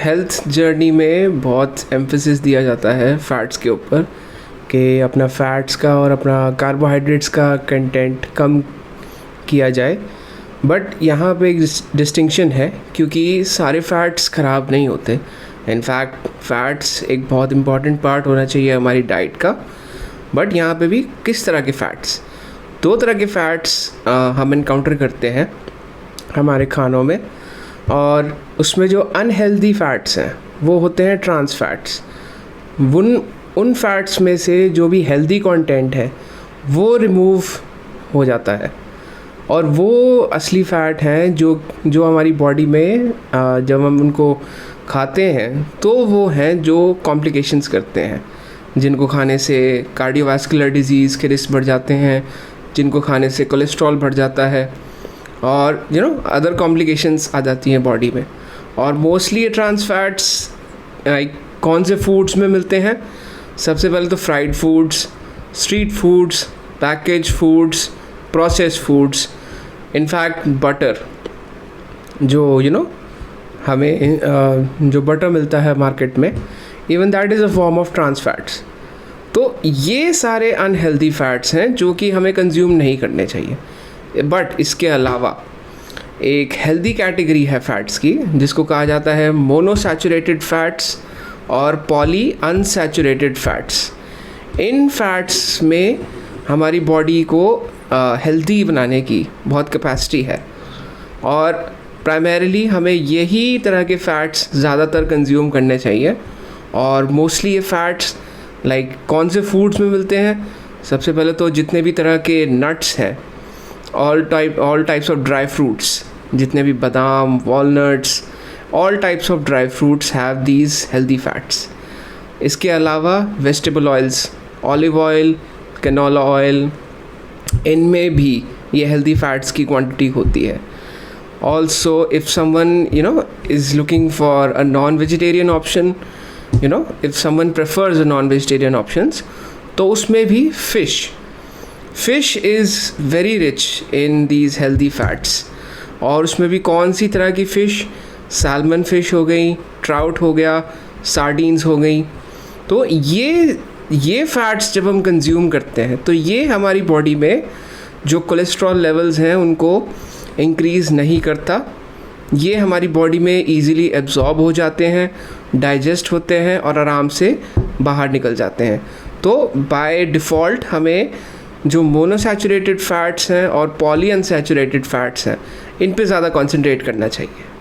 Health journey में बहुत emphasis दिया जाता है फ़ैट्स के ऊपर कि अपना फ़ैट्स का और अपना कार्बोहाइड्रेट्स का कंटेंट कम किया जाए। बट यहाँ पे एक डिस्टिंक्शन है, क्योंकि सारे फ़ैट्स ख़राब नहीं होते। इनफैक्ट फ़ैट्स एक बहुत इम्पॉर्टेंट पार्ट होना चाहिए हमारी डाइट का। बट यहाँ पे भी किस तरह के फ़ैट्स, दो तरह के फ़ैट्स हम इनकाउंटर करते हैं हमारे खानों में, और उसमें जो अनहेल्दी फ़ैट्स हैं वो होते हैं ट्रांस फैट्स। उन फैट्स में से जो भी हेल्दी कंटेंट है वो रिमूव हो जाता है, और वो असली फ़ैट हैं जो हमारी बॉडी में जब हम उनको खाते हैं तो वो हैं जो कॉम्प्लिकेशंस करते हैं, जिनको खाने से कार्डियोवास्कुलर डिजीज़ के रिस्क बढ़ जाते हैं, जिनको खाने से कोलेस्ट्रॉल बढ़ जाता है, और अदर कॉम्प्लिकेशंस आ जाती हैं बॉडी में। और मोस्टली ये ट्रांस फैट्स कौन से फूड्स में मिलते हैं? सबसे पहले तो fried foods, street foods, package foods, processed foods. In fact butter, जो हमें जो बटर मिलता है मार्केट में, even that is a form of trans fats. तो ये सारे अनहेल्दी फैट्स हैं जो कि हमें कंज्यूम नहीं करने चाहिए। बट इसके अलावा एक हेल्दी कैटेगरी है फ़ैट्स की, जिसको कहा जाता है मोनोसैचुरेटेड फ़ैट्स और पॉली अनसैचुरेटेड फ़ैट्स। इन फ़ैट्स में हमारी बॉडी को हेल्दी बनाने की बहुत कैपेसिटी है, और प्राइमरीली हमें यही तरह के फ़ैट्स ज़्यादातर कंज्यूम करने चाहिए। और मोस्टली ये फ़ैट्स कौन से फूड्स में मिलते हैं? सबसे पहले तो जितने भी तरह के नट्स हैं, all types of dry fruits, जितने भी बादाम, walnuts, all types of dry fruits have these healthy fats. इसके अलावा vegetable oils, olive oil, canola oil, इनमें भी ये हेल्दी फैट्स की क्वांटिटी होती है। Also if someone is looking for a non vegetarian option, if someone prefers a non vegetarian options, तो उसमें भी fish is very rich in these healthy fats. और उसमें भी कौन सी तरह की फ़िश? सैल्मन फ़िश हो गई, ट्राउट हो गया, सार्डीन्स हो गई। तो ये फ़ैट्स जब हम कंज्यूम करते हैं तो ये हमारी बॉडी में जो कोलेस्ट्रॉल लेवल्स हैं उनको इंक्रीज़ नहीं करता। ये हमारी बॉडी में ईज़िली एब्जॉर्ब हो जाते हैं, डाइजेस्ट होते हैं और आराम से बाहर निकल जाते हैं। तो बाय डिफ़ॉल्ट हमें जो मोनोसैचुरेटेड फ़ैट्स हैं और पॉली अनसैचुरेटेड फ़ैट्स हैं, इन पे ज़्यादा कंसंट्रेट करना चाहिए।